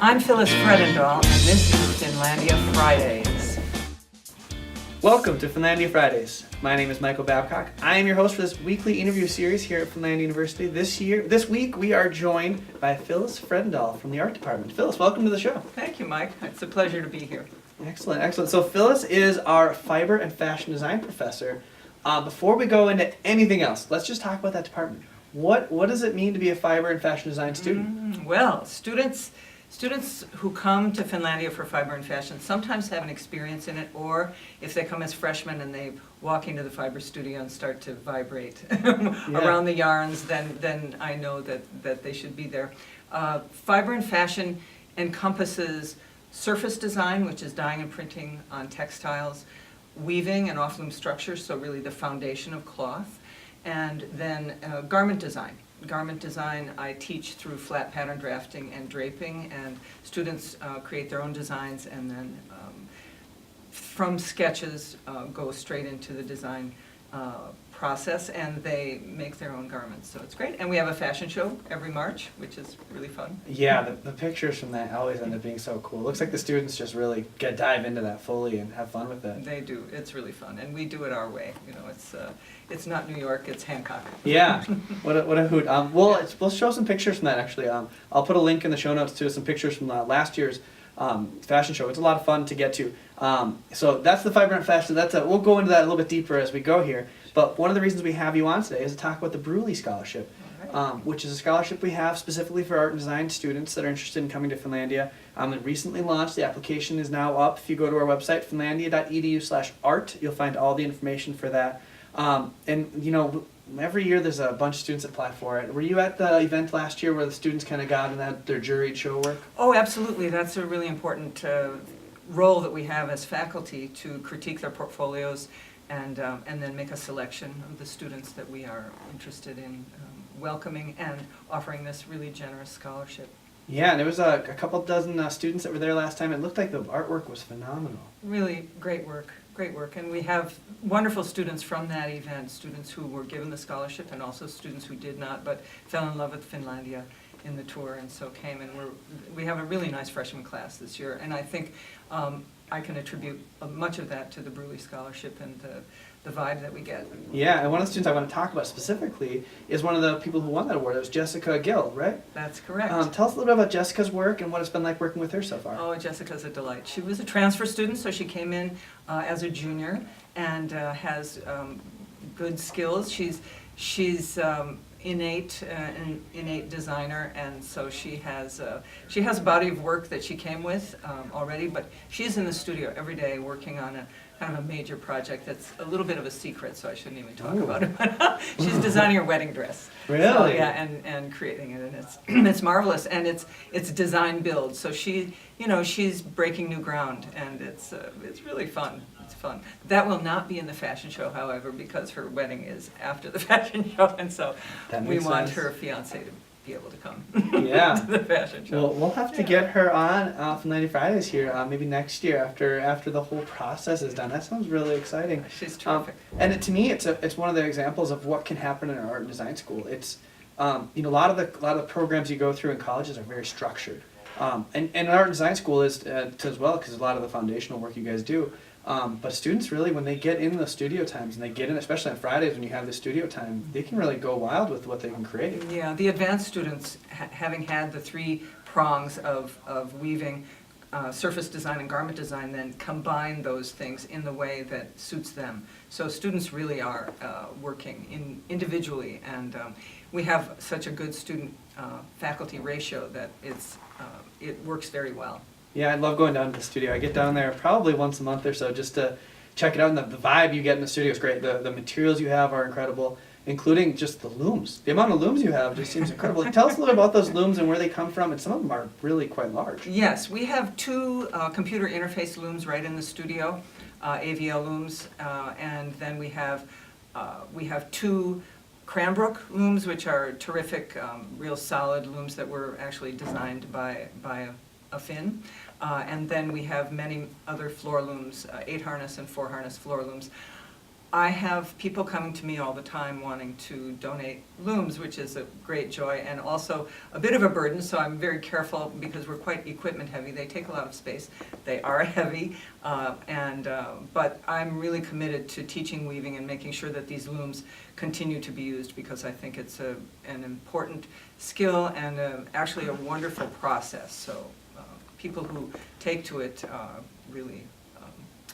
I'm Phyllis Fredendall, and this is Finlandia Fridays. Welcome to Finlandia Fridays. My name is Michael Babcock. I am your host for this weekly interview series here at Finlandia University. This week, we are joined by Phyllis Fredendall from the art department. Phyllis, welcome to the show. Thank you, Mike. It's a pleasure to be here. Excellent, excellent. So Phyllis is our fiber and fashion design professor. Before we go into anything else, let's just talk about that department. What does it mean to be a fiber and fashion design student? Well, students who come to Finlandia for fiber and fashion sometimes have an experience in it, or if they come as freshmen and they walk into the fiber studio and start to vibrate around the yarns, then I know that they should be there. Fiber and fashion encompasses surface design, which is dyeing and printing on textiles, weaving and off-loom structures, so really the foundation of cloth, and then garment design. Garment design I teach through flat pattern drafting and draping, and students create their own designs and then from sketches go straight into the design process, and they make their own garments, so it's great. And we have a fashion show every March, which is really fun. Yeah, the pictures from that always end up being so cool. It looks like the students just really dive into that fully and have fun with it. They do. It's really fun, and we do it our way. You know, it's not New York, it's Hancock. Yeah, what a hoot. We'll show some pictures from that actually. I'll put a link in the show notes to some pictures from last year's fashion show. It's a lot of fun to get to. So that's the fiber and fashion. We'll go into that a little bit deeper as we go here. But one of the reasons we have you on today is to talk about the Brule Scholarship, which is a scholarship we have specifically for art and design students that are interested in coming to Finlandia. It recently launched. The application is now up. If you go to our website, finlandia.edu/art, you'll find all the information for that. And you know, every year there's a bunch of students that apply for it. Were you at the event last year where the students kind of got in their juried show work? Oh, absolutely. That's a really important role that we have as faculty, to critique their portfolios and then make a selection of the students that we are interested in welcoming and offering this really generous scholarship. Yeah, and there was a couple dozen students that were there last time. It looked like the artwork was phenomenal. Really great work, and we have wonderful students from that event, students who were given the scholarship and also students who did not but fell in love with Finlandia in the tour and so came, and we have a really nice freshman class this year, and I think I can attribute much of that to the Brule Scholarship and the vibe that we get. Yeah, and one of the students I want to talk about specifically is one of the people who won that award. It was Jessica Gill, right? That's correct. Tell us a little bit about Jessica's work and what it's been like working with her so far. Oh, Jessica's a delight. She was a transfer student, so she came in as a junior and has good skills. She's an innate designer, and so she has a body of work that she came with already, but she's in the studio every day working on a kind of a major project that's a little bit of a secret, so I shouldn't even talk about it. But she's designing her wedding dress. Really? So, yeah, and creating it, and it's marvelous, and it's design build. So she's breaking new ground, and it's really fun. It's fun. That will not be in the fashion show, however, because her wedding is after the fashion show, and so we want her fiance to be able to come to the fashion show. Well, we'll have to get her on Finlandia Fridays here maybe next year after the whole process is done. That sounds really exciting. She's terrific. And to me, it's one of the examples of what can happen in an art and design school. It's a lot of the programs you go through in colleges are very structured, and an art and design school is as well, because a lot of the foundational work you guys do. But students really, when they get in the studio times, and they get in, especially on Fridays when you have the studio time, they can really go wild with what they can create. Yeah, the advanced students, having had the three prongs of weaving, surface design and garment design, then combine those things in the way that suits them. So students really are working individually, and we have such a good student-faculty ratio that it works very well. Yeah, I love going down to the studio. I get down there probably once a month or so just to check it out, and the vibe you get in the studio is great. The materials you have are incredible, including just the looms. The amount of looms you have just seems incredible. Tell us a little bit about those looms and where they come from, and some of them are really quite large. Yes, we have two computer interface looms right in the studio, AVL looms, and then we have two Cranbrook looms, which are terrific, real solid looms that were actually designed by a Finn. And then we have many other floor looms, 8 harness and 4 harness floor looms. I have people coming to me all the time wanting to donate looms, which is a great joy and also a bit of a burden, so I'm very careful because we're quite equipment heavy. They take a lot of space. They are heavy, but I'm really committed to teaching weaving and making sure that these looms continue to be used because I think it's an important skill and actually a wonderful process. So people who take to it really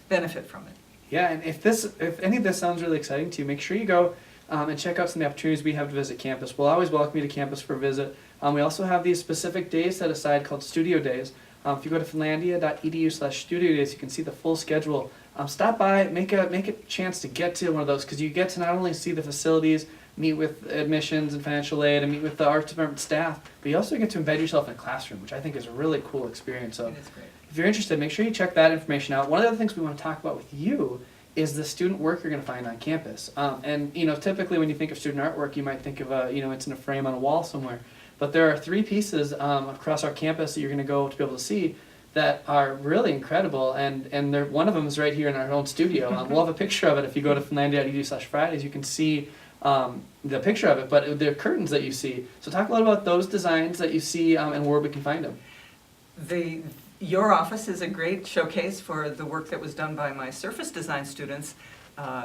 benefit from it. Yeah, and if any of this sounds really exciting to you, make sure you go and check out some of the opportunities we have to visit campus. We'll always welcome you to campus for a visit. We also have these specific days set aside called studio days. If you go to finlandia.edu/studio days, you can see the full schedule. Stop by, make a chance to get to one of those because you get to not only see the facilities, meet with admissions and financial aid, and meet with the arts department staff, but you also get to embed yourself in a classroom, which I think is a really cool experience. So It is great. if you're interested, make sure you check that information out. One of the other things we want to talk about with you is the student work you're going to find on campus. And typically when you think of student artwork, you might think of it's in a frame on a wall somewhere. But there are 3 pieces across our campus that you're going to go to be able to see that are really incredible. And one of them is right here in our own studio. We'll have a picture of it. If you go to finlandia.edu/Fridays, you can see the picture of it. But the curtains that you see. So talk a little about those designs that you see and where we can find them. Your office is a great showcase for the work that was done by my surface design students.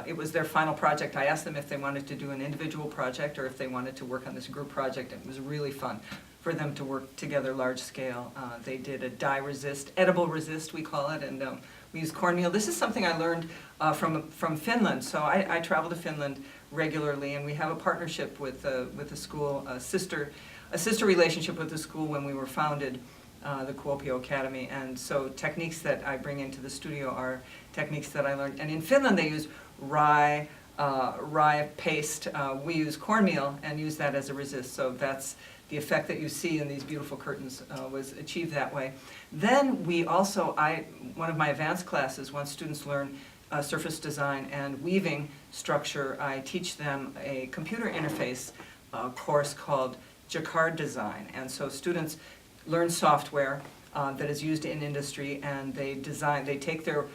It was their final project. I asked them if they wanted to do an individual project or if they wanted to work on this group project. It was really fun for them to work together large scale. They did a dye resist, edible resist we call it, and we use cornmeal. This is something I learned from Finland. So I travel to Finland regularly, and we have a partnership with a school, a sister relationship with the school when we were founded. The Kuopio Academy, and so techniques that I bring into the studio are techniques that I learned. And in Finland they use rye paste. We use cornmeal and use that as a resist. So that's the effect that you see in these beautiful curtains was achieved that way. Then we also, one of my advanced classes, once students learn surface design and weaving structure, I teach them a computer interface course called jacquard design. And so students learn software that is used in industry, and they take their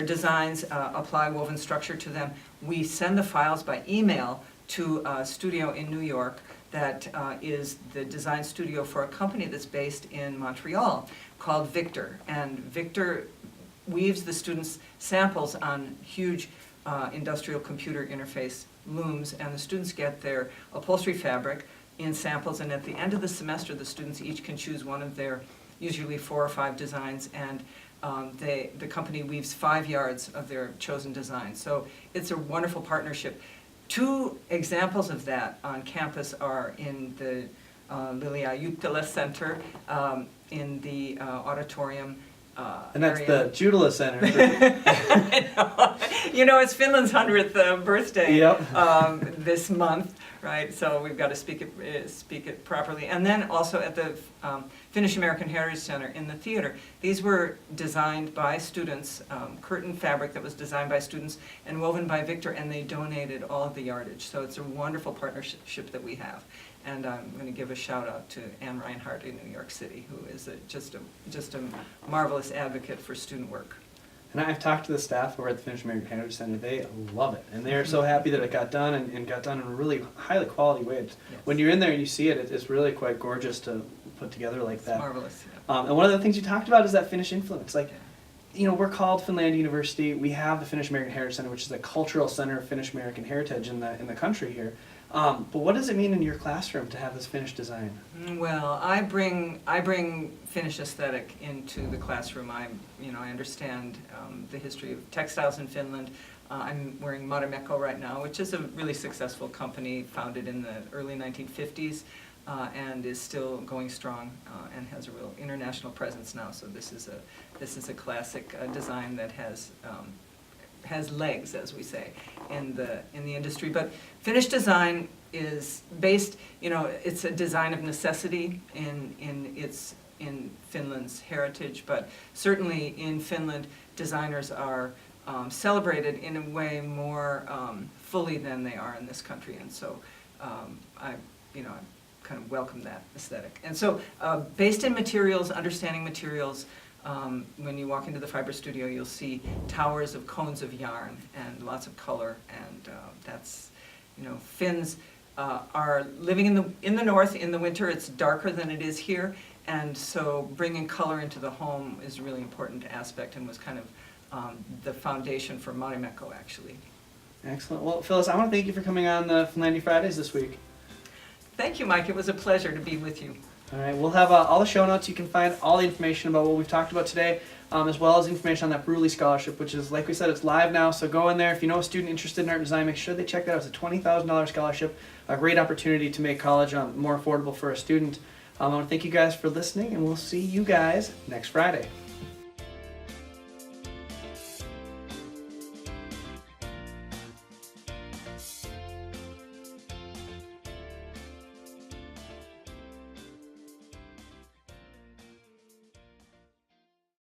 designs, apply woven structure to them. We send the files by email to a studio in New York that is the design studio for a company that's based in Montreal called Victor. And Victor weaves the students' samples on huge industrial computer interface looms, and the students get their upholstery fabric in samples, and at the end of the semester the students each can choose one of their usually 4 or 5 designs, and the company weaves 5 yards of their chosen design. So it's a wonderful partnership. 2 examples of that on campus are in the Lilja Juttila Center in the auditorium. And that's area. the Juttila Center. It's Finland's 100th birthday this month, right? So we've got to speak it properly. And then also at the Finnish American Heritage Center in the theater. These were designed by students, curtain fabric that was designed by students and woven by Victor, and they donated all of the yardage. So it's a wonderful partnership that we have. And I'm going to give a shout out to Anne Reinhardt in New York City, who is just a marvelous advocate for student work. And I've talked to the staff over at the Finnish American Heritage Center. They love it, and they're so happy that it got done and got done in a really highly quality way. Yes. When you're in there and you see it, it's really quite gorgeous to put together like that. It's marvelous. Yeah. And one of the things you talked about is that Finnish influence. We're called Finlandia University. We have the Finnish American Heritage Center, which is a cultural center of Finnish American heritage in the country here. But what does it mean in your classroom to have this Finnish design? Well, I bring Finnish aesthetic into the classroom. I understand the history of textiles in Finland. I'm wearing Marimekko right now, which is a really successful company founded in the early 1950s and is still going strong and has a real international presence now. So this is a classic design that has legs, as we say, in the industry. But Finnish design is based, it's a design of necessity in Finland's heritage, but certainly in Finland, designers are celebrated in a way more fully than they are in this country, and so I kind of welcome that aesthetic. And so based in materials, understanding materials, When you walk into the fiber studio, you'll see towers of cones of yarn and lots of color, and that's, Finns are living in the north in the winter. It's darker than it is here, and so bringing color into the home is a really important aspect and was kind of the foundation for Marimekko, actually. Excellent. Well, Phyllis, I want to thank you for coming on the Finlandia Fridays this week. Thank you, Mike. It was a pleasure to be with you. All right, we'll have all the show notes. You can find all the information about what we've talked about today, as well as information on that Brule Scholarship, which is, like we said, it's live now. So go in there. If you know a student interested in art and design, make sure they check that out. It's a $20,000 scholarship, a great opportunity to make college more affordable for a student. I want to thank you guys for listening, and we'll see you guys next Friday.